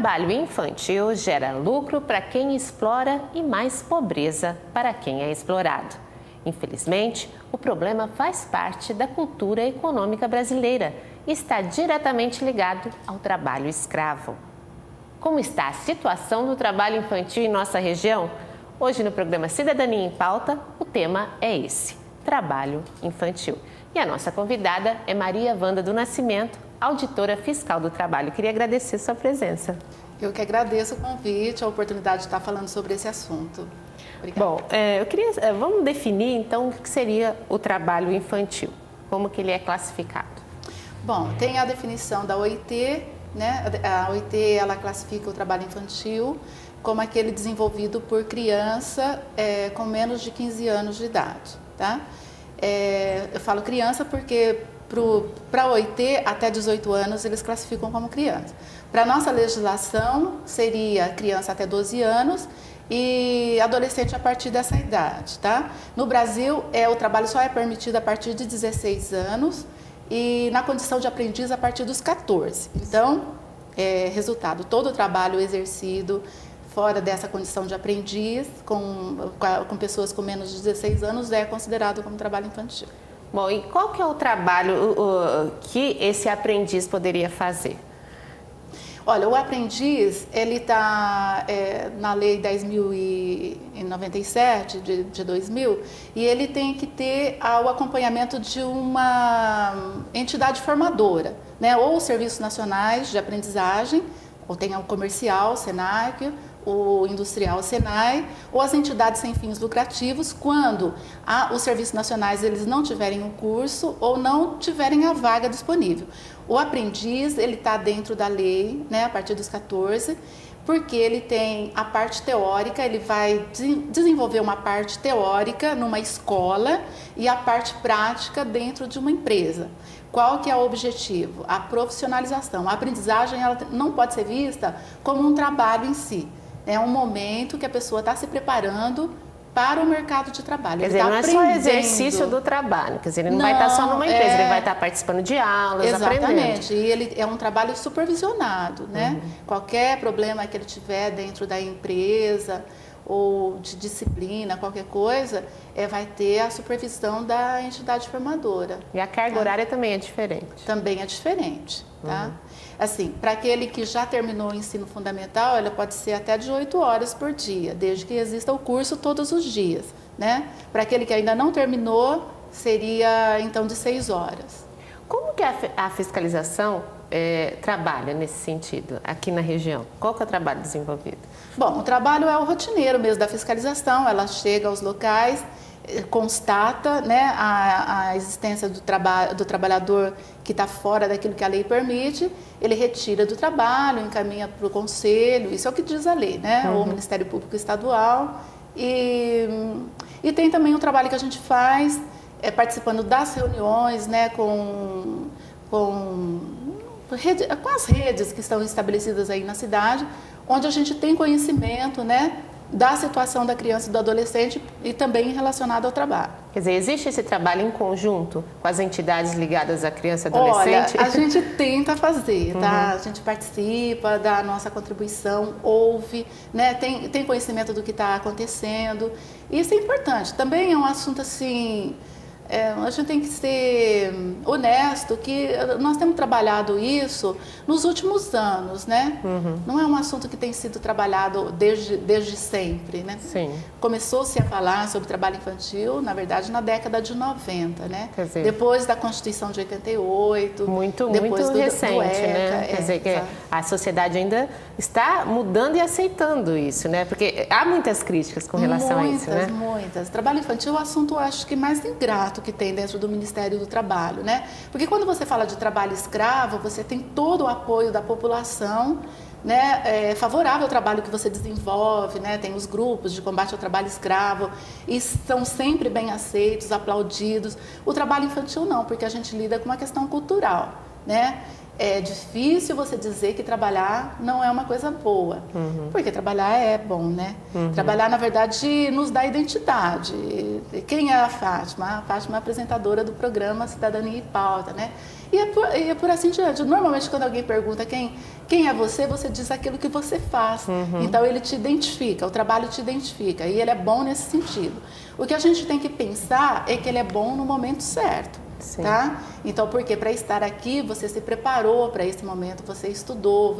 trabalho infantil gera lucro para quem explora e mais pobreza para quem é explorado. Infelizmente, o problema faz parte da cultura econômica brasileira e está diretamente ligado ao trabalho escravo. Como está a situação do trabalho infantil em nossa região? Hoje no programa Cidadania em Pauta, o tema é esse, trabalho infantil. E a nossa convidada é Maria Wanda do Nascimento, auditora fiscal do trabalho. Queria agradecer sua presença. Eu que agradeço o convite, a oportunidade de estar falando sobre esse assunto. Obrigada. Bom, vamos definir então o que seria o trabalho infantil, como que ele é classificado. Bom, tem a definição da OIT, né? A OIT, ela classifica o trabalho infantil como aquele desenvolvido por criança com menos de 15 anos de idade, tá? Eu falo criança porque para a OIT, até 18 anos, eles classificam como criança. Para a nossa legislação, seria criança até 12 anos e adolescente a partir dessa idade, tá? No Brasil, o trabalho só é permitido a partir de 16 anos e na condição de aprendiz a partir dos 14. Então, resultado, todo o trabalho exercido fora dessa condição de aprendiz, com pessoas com menos de 16 anos, é considerado como trabalho infantil. Bom, e qual que é o trabalho que esse aprendiz poderia fazer? Olha, o aprendiz, ele está na Lei 10.097 de 2000 e ele tem que ter o acompanhamento de uma entidade formadora, né? Ou os Serviços Nacionais de Aprendizagem, ou tem o comercial, SENAC, o industrial SENAI, ou as entidades sem fins lucrativos, quando os serviços nacionais eles não tiverem um curso ou não tiverem a vaga disponível. O aprendiz, ele está dentro da lei, né, a partir dos 14, porque ele tem a parte teórica, ele vai desenvolver uma parte teórica numa escola e a parte prática dentro de uma empresa. Qual que é o objetivo? A profissionalização. A aprendizagem ela não pode ser vista como um trabalho em si. É um momento que a pessoa está se preparando para o mercado de trabalho. Quer dizer, não é só exercício do trabalho, quer dizer, ele não vai estar só numa empresa, ele vai estar participando de aulas, exatamente, aprendendo. E ele é um trabalho supervisionado, né? Qualquer problema que ele tiver dentro da empresa ou de disciplina, qualquer coisa, vai ter a supervisão da entidade formadora. E a carga horária também é diferente? Também é diferente, tá? Assim, para aquele que já terminou o ensino fundamental, ela pode ser até de 8 horas por dia, desde que exista o curso todos os dias, né? Para aquele que ainda não terminou, seria então de 6 horas. Como que a fiscalização trabalha nesse sentido, aqui na região? Qual que é o trabalho desenvolvido? Bom, o trabalho é o rotineiro mesmo da fiscalização, ela chega aos locais, constata, né, a existência do trabalhador que está fora daquilo que a lei permite, ele retira do trabalho, encaminha para o conselho, isso é o que diz a lei, né, ou o Ministério Público Estadual, e tem também o trabalho que a gente faz participando das reuniões, né, com as redes que estão estabelecidas aí na cidade, onde a gente tem conhecimento, né, da situação da criança e do adolescente e também relacionado ao trabalho. Quer dizer, existe esse trabalho em conjunto com as entidades ligadas à criança e adolescente? Olha, a gente tenta fazer, tá? A gente participa da nossa contribuição, ouve, né? Tem conhecimento do que está acontecendo. E isso é importante. Também é um assunto assim... a gente tem que ser honesto que nós temos trabalhado isso nos últimos anos, né? Não é um assunto que tem sido trabalhado desde sempre, né? Sim. Começou-se a falar sobre trabalho infantil, na verdade, na década de 90, né? Quer dizer, depois da Constituição de 88. Muito depois recente, do ECA, né? Quer dizer, que a sociedade ainda está mudando e aceitando isso, né? Porque há muitas críticas com relação a isso, né? Muitas. Trabalho infantil é o assunto, acho que mais ingrato que tem dentro do Ministério do Trabalho, né? Porque quando você fala de trabalho escravo, você tem todo o apoio da população, né, favorável ao trabalho que você desenvolve, né? Tem os grupos de combate ao trabalho escravo e são sempre bem aceitos, aplaudidos. O trabalho infantil não, porque a gente lida com uma questão cultural, né? É difícil você dizer que trabalhar não é uma coisa boa, porque trabalhar é bom, né? Trabalhar, na verdade, nos dá identidade. Quem é a Fátima? A Fátima é apresentadora do programa Cidadania e Pauta, né? E é por assim diante. Normalmente, quando alguém pergunta quem é você, você diz aquilo que você faz. Então, ele te identifica, o trabalho te identifica, e ele é bom nesse sentido. O que a gente tem que pensar é que ele é bom no momento certo. Sim. Tá? Então, porque para estar aqui, você se preparou para esse momento, você estudou,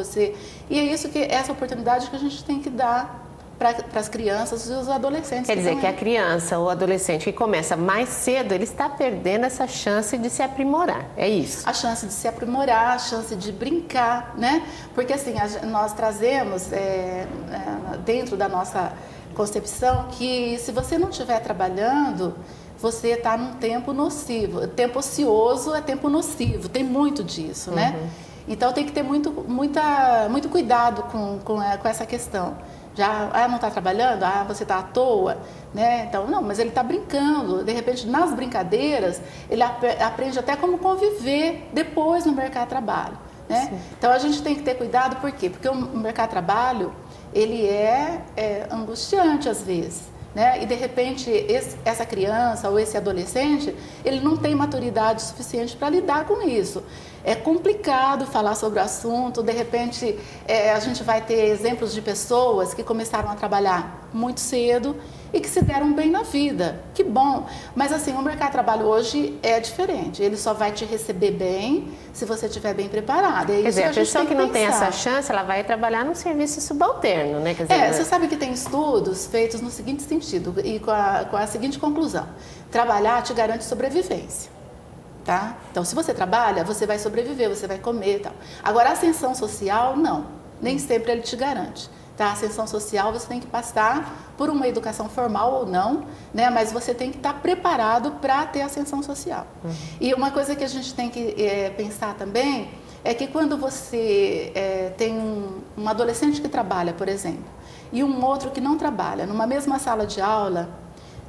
e é isso que essa oportunidade que a gente tem que dar para as crianças e os adolescentes. Quer dizer que a criança ou adolescente que começa mais cedo, ele está perdendo essa chance de se aprimorar, é isso? A chance de se aprimorar, a chance de brincar, né? Porque assim, nós trazemos dentro da nossa concepção que se você não estiver trabalhando, você está num tempo nocivo. Tempo ocioso é tempo nocivo, tem muito disso, né? Então tem que ter muito cuidado com essa questão. Não está trabalhando? Você está à toa? Né? Então, não, mas ele está brincando. De repente, nas brincadeiras, ele aprende até como conviver depois no mercado de trabalho. Né? Então a gente tem que ter cuidado, por quê? Porque o mercado de trabalho, ele é angustiante às vezes. Né? E de repente essa criança ou esse adolescente, ele não tem maturidade suficiente para lidar com isso. É complicado falar sobre o assunto, de repente a gente vai ter exemplos de pessoas que começaram a trabalhar muito cedo e que se deram bem na vida. Que bom! Mas assim, o mercado de trabalho hoje é diferente, ele só vai te receber bem se você estiver bem preparado. Quer dizer, a pessoa que não tem essa chance, ela vai trabalhar num serviço subalterno, né? Quer dizer, você sabe que tem estudos feitos no seguinte sentido e com a seguinte conclusão: trabalhar te garante sobrevivência. Tá? Então, se você trabalha, você vai sobreviver, você vai comer e tal. Agora, a ascensão social, não. Nem sempre ele te garante. Tá? A ascensão social, você tem que passar por uma educação formal ou não, né? Mas você tem que estar preparado para ter ascensão social. E uma coisa que a gente tem que pensar também é que quando você tem um adolescente que trabalha, por exemplo, e um outro que não trabalha, numa mesma sala de aula,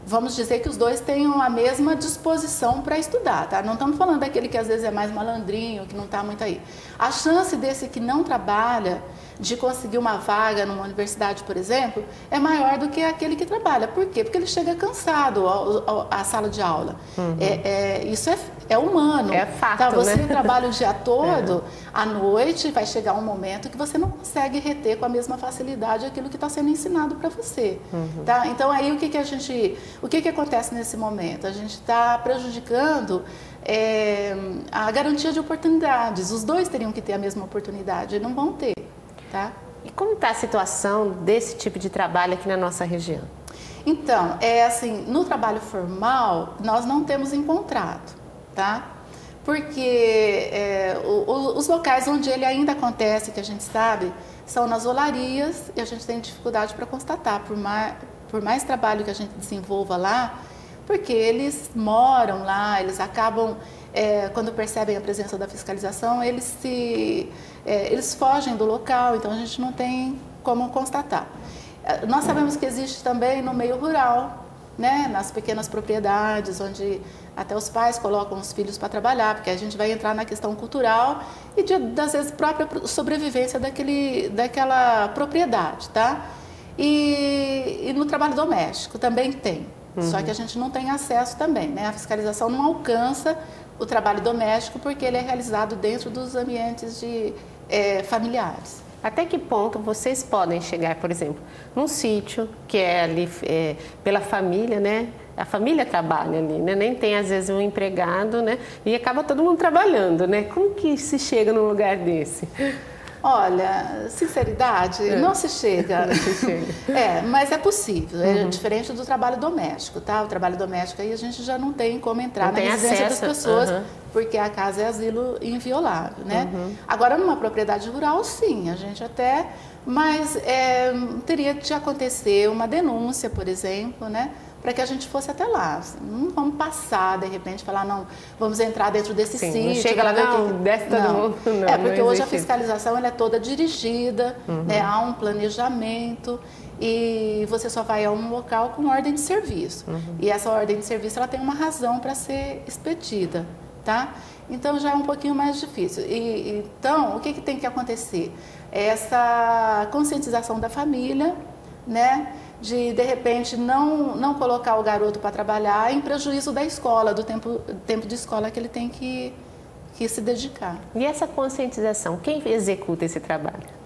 vamos dizer que os dois tenham a mesma disposição para estudar, tá? Não estamos falando daquele que às vezes é mais malandrinho, que não está muito aí. A chance desse que não trabalha de conseguir uma vaga numa universidade, por exemplo, é maior do que aquele que trabalha. Por quê? Porque ele chega cansado à sala de aula. Isso é humano. É fato, então, você né? trabalha o dia todo, à noite vai chegar um momento que você não consegue reter com a mesma facilidade aquilo que está sendo ensinado para você. Tá? Então, aí o que acontece nesse momento? A gente está prejudicando a garantia de oportunidades. Os dois teriam que ter a mesma oportunidade e não vão ter. Tá? E como está a situação desse tipo de trabalho aqui na nossa região? Então, assim, no trabalho formal, nós não temos encontrado, tá? Porque os locais onde ele ainda acontece, que a gente sabe, são nas olarias, e a gente tem dificuldade para constatar, por mais trabalho que a gente desenvolva lá, porque eles moram lá, eles acabam, quando percebem a presença da fiscalização, eles fogem do local, então a gente não tem como constatar. Nós sabemos que existe também no meio rural, né, nas pequenas propriedades, onde até os pais colocam os filhos para trabalhar, porque a gente vai entrar na questão cultural e, das vezes, própria sobrevivência daquela propriedade, tá? E no trabalho doméstico também tem. Só que a gente não tem acesso também, né? A fiscalização não alcança o trabalho doméstico porque ele é realizado dentro dos ambientes familiares. Até que ponto vocês podem chegar, por exemplo, num sítio que é ali pela família, né? A família trabalha ali, né? Nem tem às vezes um empregado, né? E acaba todo mundo trabalhando, né? Como que se chega num lugar desse? Olha, sinceridade, não se chega. Não se chega. Mas é possível. É diferente do trabalho doméstico, tá? O trabalho doméstico aí a gente já não tem como entrar na residência das pessoas, porque a casa é asilo inviolável, né? Agora, numa propriedade rural, sim, a gente até... Mas teria de acontecer uma denúncia, por exemplo, né? Para que a gente fosse até lá. Não vamos passar, de repente, falar, não, vamos entrar dentro desse sítio. Não chega lá, não, desce todo mundo. Não, porque hoje a fiscalização ela é toda dirigida, né, há um planejamento e você só vai a um local com ordem de serviço. E essa ordem de serviço ela tem uma razão para ser expedida. tá? Então já é um pouquinho mais difícil. Então, o que tem que acontecer? Essa conscientização da família, né? De repente, não colocar o garoto para trabalhar em prejuízo da escola, do tempo de escola que ele tem que se dedicar. E essa conscientização, quem executa esse trabalho?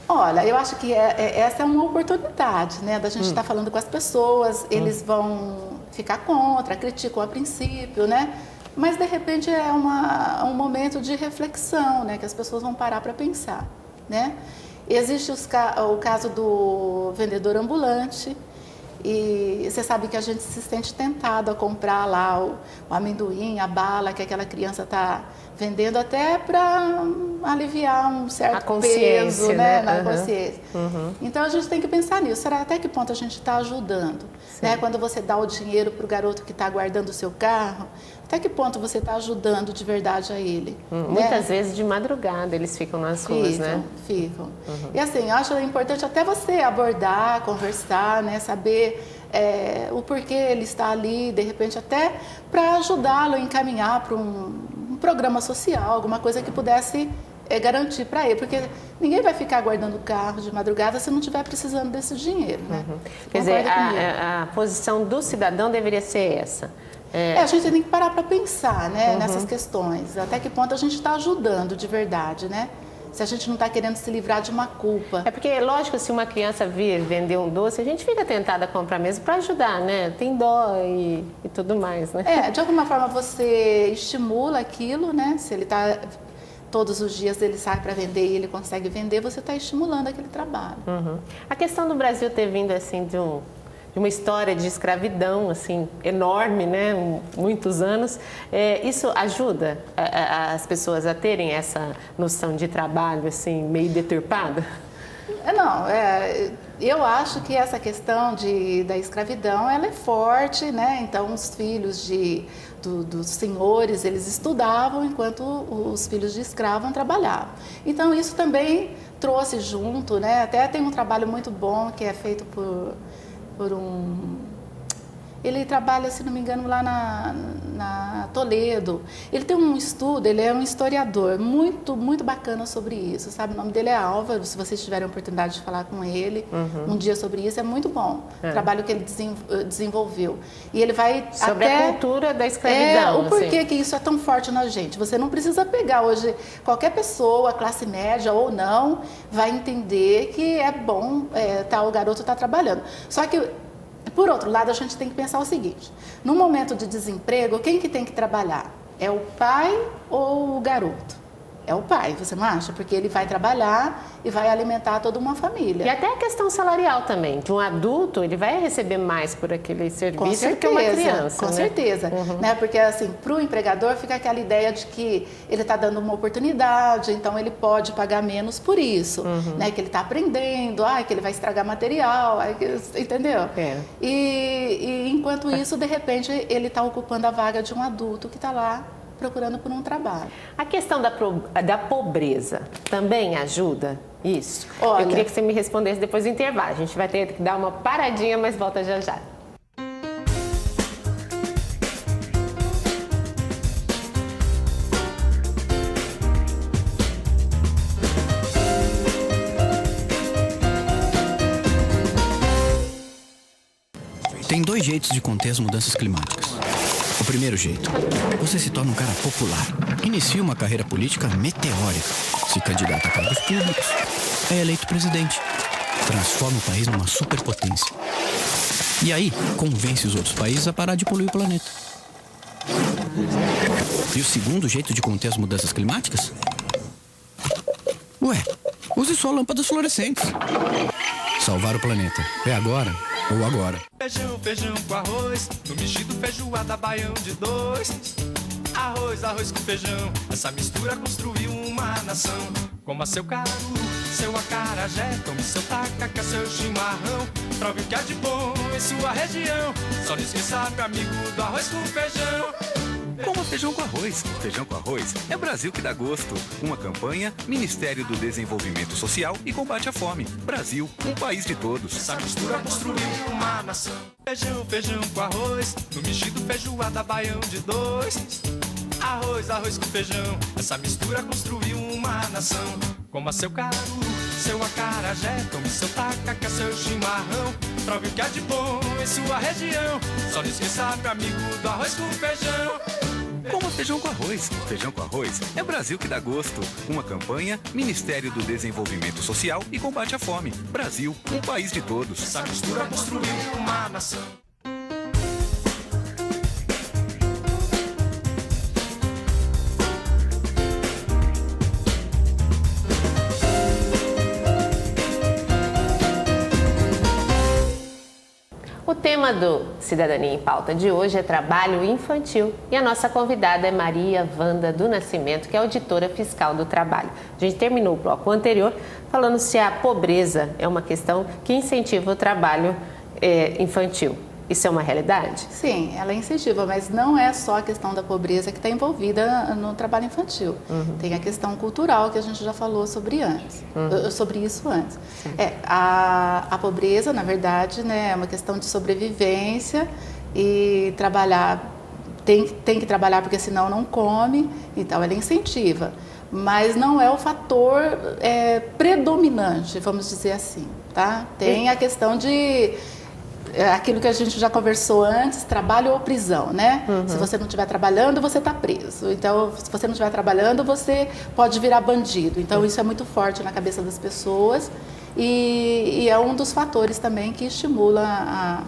Olha, eu acho que essa é uma oportunidade, né, da gente estar falando com as pessoas, eles vão ficar contra, criticam a princípio, né, mas de repente é um momento de reflexão, né, que as pessoas vão parar para pensar, né. Existe o caso do vendedor ambulante, e você sabe que a gente se sente tentado a comprar lá o amendoim, a bala que aquela criança está vendendo, até para aliviar um certo peso, né, na consciência. Então a gente tem que pensar nisso. Será até que ponto a gente está ajudando? Né? Quando você dá o dinheiro para o garoto que está guardando o seu carro, até que ponto você está ajudando de verdade a ele? Muitas vezes de madrugada eles ficam nas ruas, né? Ficam. E assim, eu acho importante até você abordar, conversar, né? Saber o porquê ele está ali, de repente até para ajudá-lo a encaminhar para um programa social, alguma coisa que pudesse garantir para ele, porque ninguém vai ficar guardando o carro de madrugada se não estiver precisando desse dinheiro, né? Quer dizer, a posição do cidadão deveria ser essa. A gente tem que parar para pensar, né, nessas questões. Até que ponto a gente está ajudando de verdade, né? Se a gente não está querendo se livrar de uma culpa. É porque, lógico, se uma criança vir vender um doce, a gente fica tentada a comprar mesmo para ajudar, né? Tem dó e tudo mais, né? De alguma forma você estimula aquilo, né? Se ele está todos os dias ele sai para vender e ele consegue vender, você está estimulando aquele trabalho. A questão do Brasil ter vindo assim de uma história de escravidão assim enorme, né, muitos anos, isso ajuda as pessoas a terem essa noção de trabalho assim meio deturpada? Não, eu acho que essa questão da escravidão ela é forte, né? Então os filhos dos senhores eles estudavam enquanto os filhos de escravo trabalhavam. Então isso também trouxe junto, né? Até tem um trabalho muito bom que é feito por ele trabalha, se não me engano, lá na Toledo. Ele tem um estudo, ele é um historiador muito, muito bacana sobre isso, sabe? O nome dele é Álvaro, se vocês tiverem a oportunidade de falar com ele um dia sobre isso, é muito bom. O trabalho que ele desenvolveu. E ele vai sobre a cultura da escravidão. O porquê que isso é tão forte na gente. Você não precisa pegar hoje, qualquer pessoa, classe média ou não, vai entender que é bom o garoto está trabalhando. Só que por outro lado, a gente tem que pensar o seguinte, no momento de desemprego, quem que tem que trabalhar? É o pai ou o garoto? É o pai, você não acha? Porque ele vai trabalhar e vai alimentar toda uma família. E até a questão salarial também. De um adulto, ele vai receber mais por aquele serviço do que uma criança. Com certeza. Né? Porque, assim, para o empregador fica aquela ideia de que ele está dando uma oportunidade, então ele pode pagar menos por isso. Né? Que ele está aprendendo, que ele vai estragar material, entendeu? E enquanto isso, de repente, ele está ocupando a vaga de um adulto que está lá procurando por um trabalho. A questão da pobreza também ajuda isso? Olha, eu queria que você me respondesse depois do intervalo. A gente vai ter que dar uma paradinha, mas volta já já. Tem dois jeitos de conter as mudanças climáticas. O primeiro jeito, você se torna um cara popular, inicia uma carreira política meteórica, se candidata a cargos públicos, é eleito presidente, transforma o país numa superpotência. E aí, convence os outros países a parar de poluir o planeta. E o segundo jeito de conter as mudanças climáticas? Use só lâmpadas fluorescentes. Salvar o planeta. É agora ou agora. Feijão, feijão com arroz, no mexido feijoada baião de dois. Arroz com feijão, essa mistura construiu uma nação. Coma seu caruru, seu acarajé, tome seu tacacá, seu chimarrão. Prove o que há de bom em sua região, só não esqueça, meu amigo, do arroz com feijão. Coma feijão com arroz. Feijão com arroz é Brasil que dá gosto. Uma campanha, Ministério do Desenvolvimento Social e Combate à Fome. Brasil, um país de todos. Essa mistura construiu uma nação. Feijão, feijão com arroz, no mexido feijoada baião de dois. Arroz, arroz com feijão, essa mistura construiu uma nação. Coma seu caruru, seu acarajé, tome seu tacacá, seu chimarrão. Prove o que há de bom em sua região. Só não esqueça, meu amigo, do arroz com feijão. Coma feijão com arroz. Feijão com arroz é Brasil que dá gosto. Uma campanha, Ministério do Desenvolvimento Social e Combate à Fome. Brasil, um país de todos. Essa mistura construiu uma nação. O tema do Cidadania em Pauta de hoje é trabalho infantil e a nossa convidada é Maria Wanda do Nascimento, que é auditora fiscal do trabalho. A gente terminou o bloco anterior falando se a pobreza é uma questão que incentiva o trabalho infantil. Isso é uma realidade? Sim, ela incentiva, mas não é só a questão da pobreza que está envolvida no trabalho infantil. Tem a questão cultural que a gente já falou sobre isso antes. A pobreza, na verdade, né, é uma questão de sobrevivência e trabalhar, tem que trabalhar porque senão não come, então ela incentiva. Mas não é o fator predominante, vamos dizer assim, tá? Tem a questão de... aquilo que a gente já conversou antes, trabalho ou prisão, né? Se você não estiver trabalhando, você está preso. Então, se você não estiver trabalhando, você pode virar bandido. Então, isso é muito forte na cabeça das pessoas e é um dos fatores também que estimula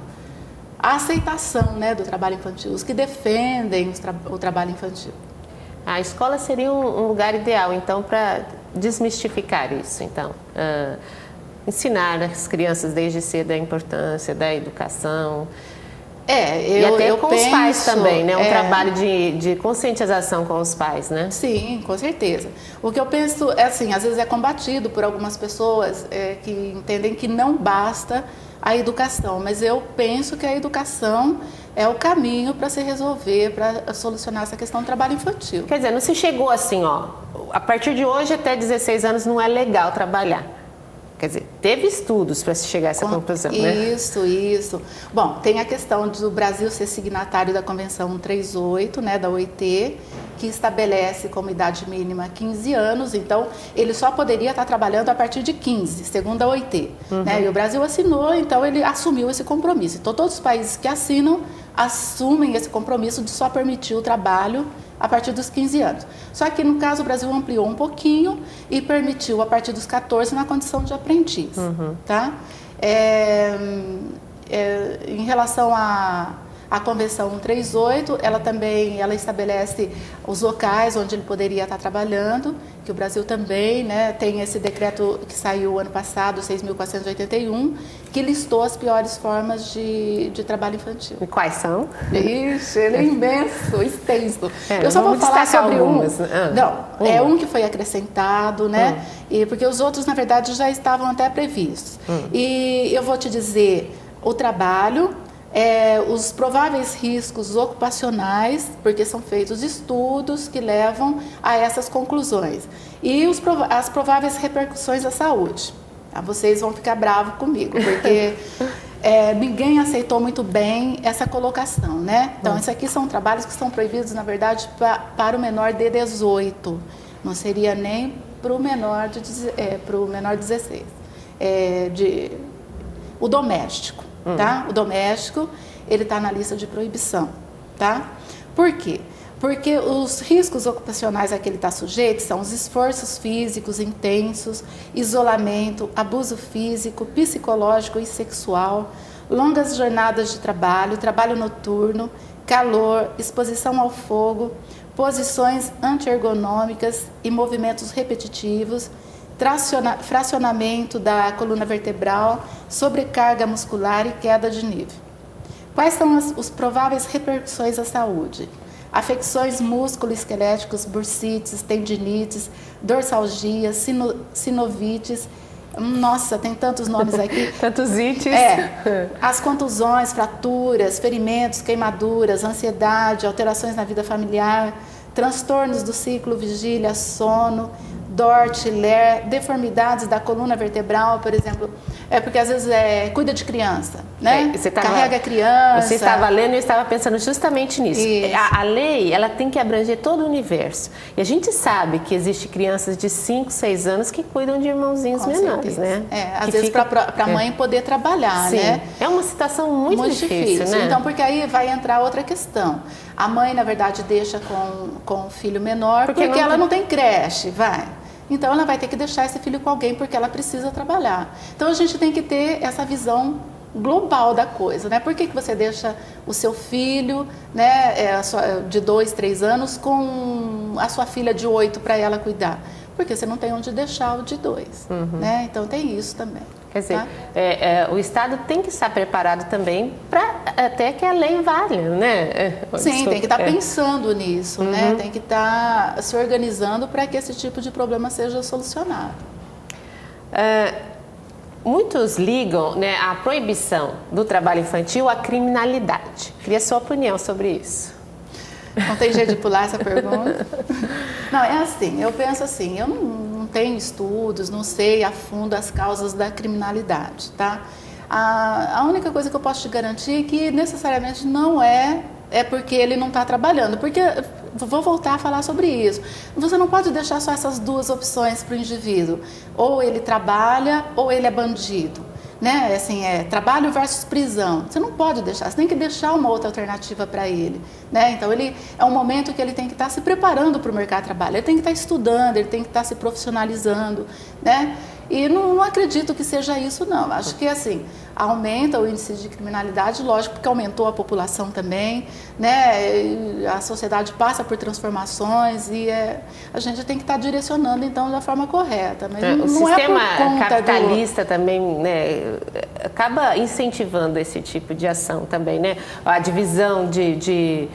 a aceitação, né, do trabalho infantil, os que defendem o trabalho infantil. A escola seria um lugar ideal, então, para desmistificar isso, então. Ensinar as crianças desde cedo a importância da educação. E até com os pais também, né? Um trabalho de conscientização com os pais, né? Sim, com certeza. O que eu penso é assim, às vezes é combatido por algumas pessoas que entendem que não basta a educação, mas eu penso que a educação é o caminho para se resolver, para solucionar essa questão do trabalho infantil. Quer dizer, não se chegou assim, ó, a partir de hoje até 16 anos não é legal trabalhar. Quer dizer, teve estudos para se chegar a essa conclusão, né? Isso. Bom, tem a questão do Brasil ser signatário da Convenção 138, né, da OIT, que estabelece como idade mínima 15 anos, então ele só poderia estar trabalhando a partir de 15, segundo a OIT. Né? E o Brasil assinou, então ele assumiu esse compromisso. Então todos os países que assinam assumem esse compromisso de só permitir o trabalho a partir dos 15 anos. Só que, no caso, o Brasil ampliou um pouquinho e permitiu a partir dos 14 na condição de aprendiz. Tá? Em relação à Convenção 138, ela estabelece os locais onde ele poderia estar trabalhando, que o Brasil também, né, tem esse decreto que saiu ano passado, 6.481, que listou as piores formas de trabalho infantil. E quais são? Ixi, ele é imenso, extenso. Eu só vou falar sobre algumas. É um que foi acrescentado, né? E porque os outros, na verdade, já estavam até previstos. E eu vou te dizer, o trabalho, os prováveis riscos ocupacionais, porque são feitos estudos que levam a essas conclusões, e as prováveis repercussões à saúde. Vocês vão ficar bravos comigo, porque ninguém aceitou muito bem essa colocação, né? Então, esses aqui são trabalhos que estão proibidos, na verdade, para o menor de 18, não seria nem para o menor de 16, o doméstico. Tá? O doméstico, ele está na lista de proibição, tá? Por quê? Porque os riscos ocupacionais a que ele está sujeito são os esforços físicos intensos, isolamento, abuso físico, psicológico e sexual, longas jornadas de trabalho, trabalho noturno, calor, exposição ao fogo, posições antiergonômicas e movimentos repetitivos, fracionamento da coluna vertebral, sobrecarga muscular e queda de nível. Quais são as prováveis repercussões à saúde? Afecções músculo-esqueléticas, bursites, tendinites, dorsalgias, sinovites. Nossa, tem tantos nomes aqui. Tantos ites. As contusões, fraturas, ferimentos, queimaduras, ansiedade, alterações na vida familiar, transtornos do ciclo vigília, sono, DORT, LER, deformidades da coluna vertebral, por exemplo, É porque às vezes cuida de criança, né? Carrega a criança. Você estava lendo e eu estava pensando justamente nisso. A lei, ela tem que abranger todo o universo. E a gente sabe que existe crianças de 5, 6 anos que cuidam de irmãozinhos menores, né? Às vezes para a mãe poder trabalhar, Sim. né? É uma situação muito difícil, né? Então, porque aí vai entrar outra questão. A mãe, na verdade, deixa com o filho menor porque ela não tem creche, Então, ela vai ter que deixar esse filho com alguém porque ela precisa trabalhar. Então, a gente tem que ter essa visão global da coisa, né? Por que você deixa o seu filho, né, de 2, 3 anos com a sua filha de 8 para ela cuidar? Porque você não tem onde deixar o de 2, né? Então, tem isso também. Quer dizer, o Estado tem que estar preparado também para até que a lei valha, né? Sim, tem que estar pensando nisso, né? Tem que estar se organizando para que esse tipo de problema seja solucionado. Muitos ligam, né, a proibição do trabalho infantil à criminalidade. Queria sua opinião sobre isso. Não tem jeito de pular essa pergunta? Não, é assim, eu penso assim, eu não tenho estudos, não sei a fundo as causas da criminalidade, tá? A única coisa que eu posso te garantir é que necessariamente não é porque ele não está trabalhando, porque vou voltar a falar sobre isso. Você não pode deixar só essas duas opções para o indivíduo, ou ele trabalha ou ele é bandido. Né? Assim, trabalho versus prisão. Você não pode deixar, você tem que deixar uma outra alternativa para ele. Né? Então, é um momento que ele tem que estar se preparando para o mercado de trabalho, ele tem que estar estudando, ele tem que estar se profissionalizando. Né? E não acredito que seja isso, não. Acho que, assim, aumenta o índice de criminalidade, lógico, porque aumentou a população também, né? A sociedade passa por transformações e a gente tem que estar direcionando, então, da forma correta. Mas o sistema capitalista também, né, acaba incentivando esse tipo de ação também, né? A divisão de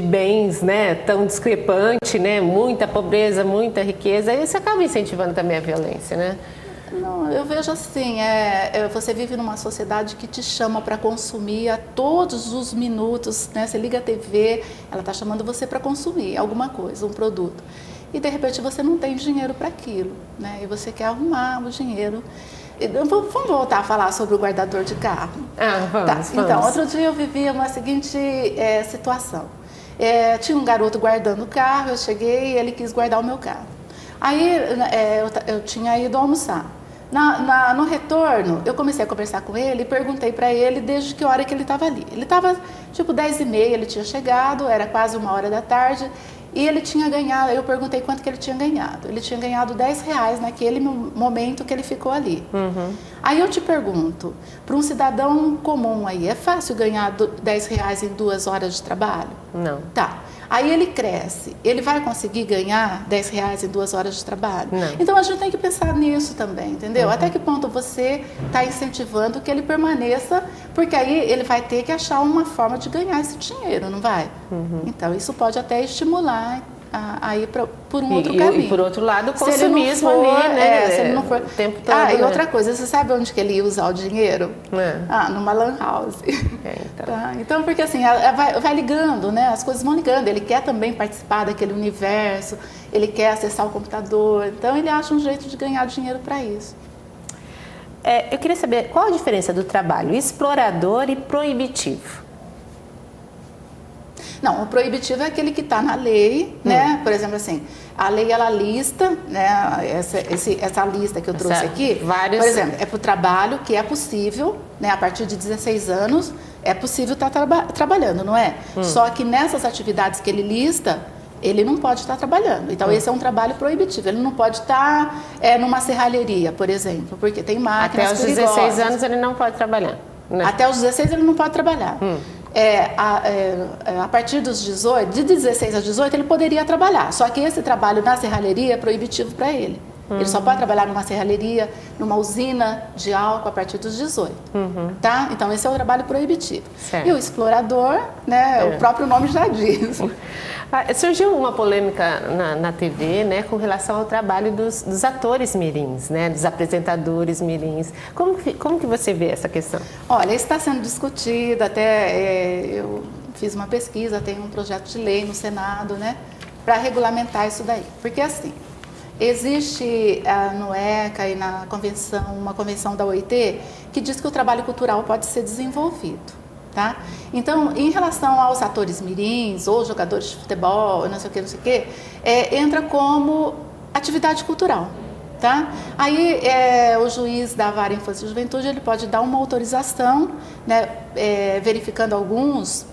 bens, né, tão discrepante, né? Muita pobreza, muita riqueza, isso acaba incentivando também a violência, né? Não, eu vejo assim, você vive numa sociedade que te chama para consumir a todos os minutos, né? Você liga a TV, ela está chamando você para consumir alguma coisa, um produto. E de repente você não tem dinheiro para aquilo, né? E você quer arrumar o dinheiro. Vamos voltar a falar sobre o guardador de carro. Vamos. Então, outro dia eu vivia uma seguinte situação. Tinha um garoto guardando o carro, eu cheguei e ele quis guardar o meu carro. Aí eu tinha ido almoçar. No retorno, eu comecei a conversar com ele e perguntei para ele desde que hora que ele estava ali. Ele estava tipo 10h30, ele tinha chegado, era quase 1h da tarde e ele tinha ganhado, eu perguntei quanto que ele tinha ganhado. Ele tinha ganhado R$10 naquele momento que ele ficou ali. Aí eu te pergunto, para um cidadão comum aí, é fácil ganhar R$10 em 2 horas de trabalho? Não. Tá. Aí ele cresce, ele vai conseguir ganhar R$10 em 2 horas de trabalho? Não. Então a gente tem que pensar nisso também, entendeu? Até que ponto você está incentivando que ele permaneça, porque aí ele vai ter que achar uma forma de ganhar esse dinheiro, não vai? Então isso pode até estimular a ir por um outro caminho. E por outro lado, o consumismo ali, né? Se ele não for... O tempo todo, e né? outra coisa, você sabe onde que ele ia usar o dinheiro? Numa lan house. Então. Tá? Então, porque assim, vai ligando, né? As coisas vão ligando. Ele quer também participar daquele universo, ele quer acessar o computador. Então, ele acha um jeito de ganhar dinheiro para isso. Eu queria saber qual a diferença do trabalho explorador e proibitivo. Não, o proibitivo é aquele que está na lei, né? Por exemplo, assim, a lei ela lista, né? Essa lista que eu trouxe aqui, por exemplo, é para o trabalho que é possível, né? A partir de 16 anos é possível estar trabalhando, não é? Só que nessas atividades que ele lista, ele não pode estar trabalhando. Então, esse é um trabalho proibitivo. Ele não pode estar numa serralheria, por exemplo, porque tem máquinas perigosas. Até os 16 anos ele não pode trabalhar, né? Até os 16 ele não pode trabalhar. A partir dos 18, de 16 a 18, ele poderia trabalhar. Só que esse trabalho na serralheria é proibitivo para ele. Ele só pode trabalhar numa serralheria, numa usina de álcool a partir dos 18. Tá? Então, esse é o trabalho proibitivo. Certo. E o explorador, né, o próprio nome já diz. Surgiu uma polêmica na TV, né, com relação ao trabalho dos atores mirins, né, dos apresentadores mirins. Como que você vê essa questão? Olha, isso está sendo discutido, até eu fiz uma pesquisa, tem um projeto de lei no Senado, né, para regulamentar isso daí. Porque assim, Existe no ECA e na convenção, uma convenção da OIT, que diz que o trabalho cultural pode ser desenvolvido. Tá? Então, em relação aos atores mirins ou jogadores de futebol, não sei o que, entra como atividade cultural. Tá? Aí, o juiz da Vara Infância e Juventude ele pode dar uma autorização, né, verificando alguns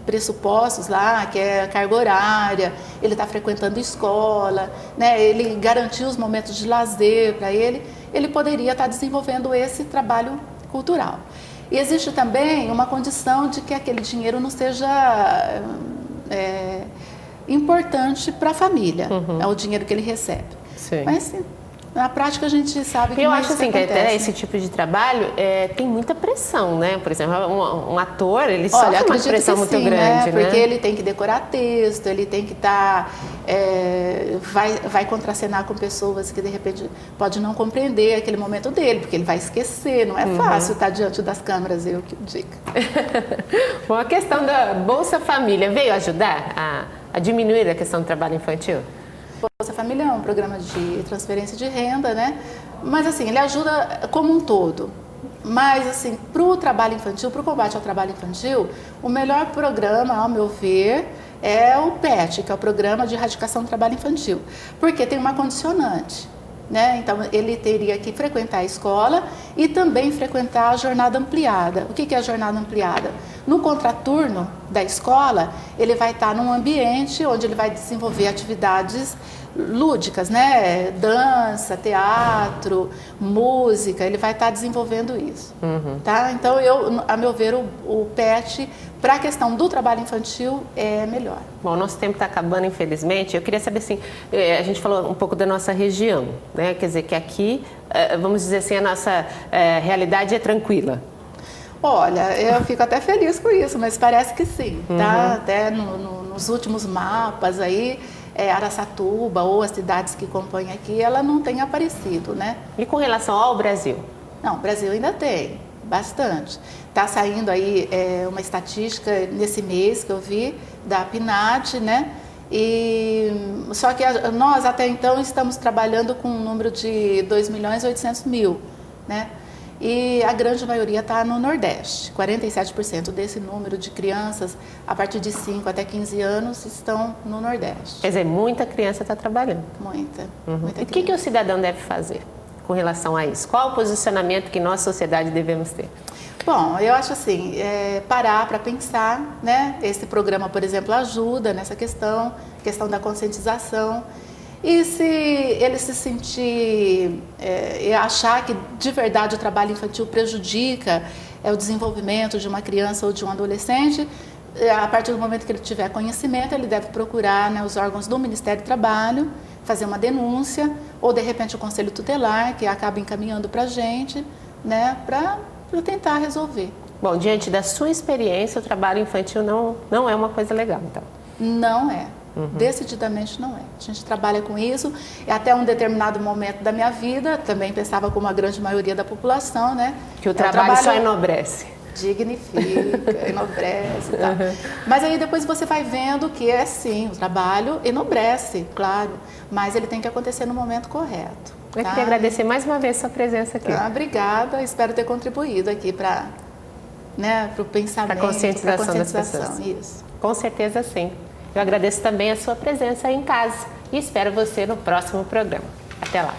pressupostos lá, que é a carga horária, ele está frequentando escola, né, ele garantiu os momentos de lazer para ele poderia estar desenvolvendo esse trabalho cultural. E existe também uma condição de que aquele dinheiro não seja importante para a família, é o dinheiro que ele recebe. Sim. Mas, assim, na prática, a gente sabe que eu não é acho isso que assim, que acontece, até né? esse tipo de trabalho tem muita pressão, né? Por exemplo, um ator, ele Olha, sofre uma acredito pressão que muito sim, grande, né? Porque ele tem que decorar texto, ele tem que estar... vai contracenar com pessoas que, de repente, pode não compreender aquele momento dele, porque ele vai esquecer, não é fácil estar diante das câmeras, eu que digo. Bom, a questão da Bolsa Família veio ajudar a diminuir a questão do trabalho infantil? Bolsa Família é um programa de transferência de renda, né? Mas, assim, ele ajuda como um todo. Mas, assim, para o trabalho infantil, para o combate ao trabalho infantil, o melhor programa, ao meu ver, é o PET, que é o Programa de Erradicação do Trabalho Infantil. Porque tem uma condicionante, né? Então, ele teria que frequentar a escola e também frequentar a jornada ampliada. O que é a jornada ampliada? No contraturno da escola, ele vai estar num ambiente onde ele vai desenvolver atividades lúdicas, né? Dança, teatro, música, ele vai estar desenvolvendo isso. Tá? Então, a meu ver, o PET, para a questão do trabalho infantil, é melhor. Bom, nosso tempo está acabando, infelizmente. Eu queria saber, assim, a gente falou um pouco da nossa região, né? Quer dizer, que aqui, vamos dizer assim, a nossa realidade é tranquila. Olha, eu fico até feliz com isso, mas parece que sim, tá? Até nos últimos mapas aí, Araçatuba ou as cidades que compõem aqui, ela não tem aparecido, né? E com relação ao Brasil? Não, o Brasil ainda tem, bastante. Está saindo aí uma estatística nesse mês que eu vi, da PNAD, né? Só que nós até então estamos trabalhando com um número de 2.800.000, né? E a grande maioria está no Nordeste. 47% desse número de crianças a partir de 5 até 15 anos estão no Nordeste. Quer dizer, muita criança está trabalhando. Muita E o que o cidadão deve fazer com relação a isso? Qual o posicionamento que nós, sociedade, devemos ter? Bom, eu acho assim, parar para pensar, né? Esse programa, por exemplo, ajuda nessa questão da conscientização. E se ele se sentir e achar que de verdade o trabalho infantil prejudica o desenvolvimento de uma criança ou de um adolescente, a partir do momento que ele tiver conhecimento, ele deve procurar, né, os órgãos do Ministério do Trabalho, fazer uma denúncia, ou de repente o Conselho Tutelar, que acaba encaminhando para a gente, né, para tentar resolver. Bom, diante da sua experiência, o trabalho infantil não é uma coisa legal, então? Não é. Decididamente não é. A gente trabalha com isso e até um determinado momento da minha vida, também pensava como a grande maioria da população, né? Que o trabalho só enobrece. Dignifica, enobrece e tal. Mas aí depois você vai vendo que sim, o trabalho enobrece, claro, mas ele tem que acontecer no momento correto. Eu queria agradecer mais uma vez a sua presença aqui. Obrigada, espero ter contribuído aqui para o pensamento, para a conscientização das pessoas. Isso. Com certeza sim. Eu agradeço também a sua presença aí em casa e espero você no próximo programa. Até lá.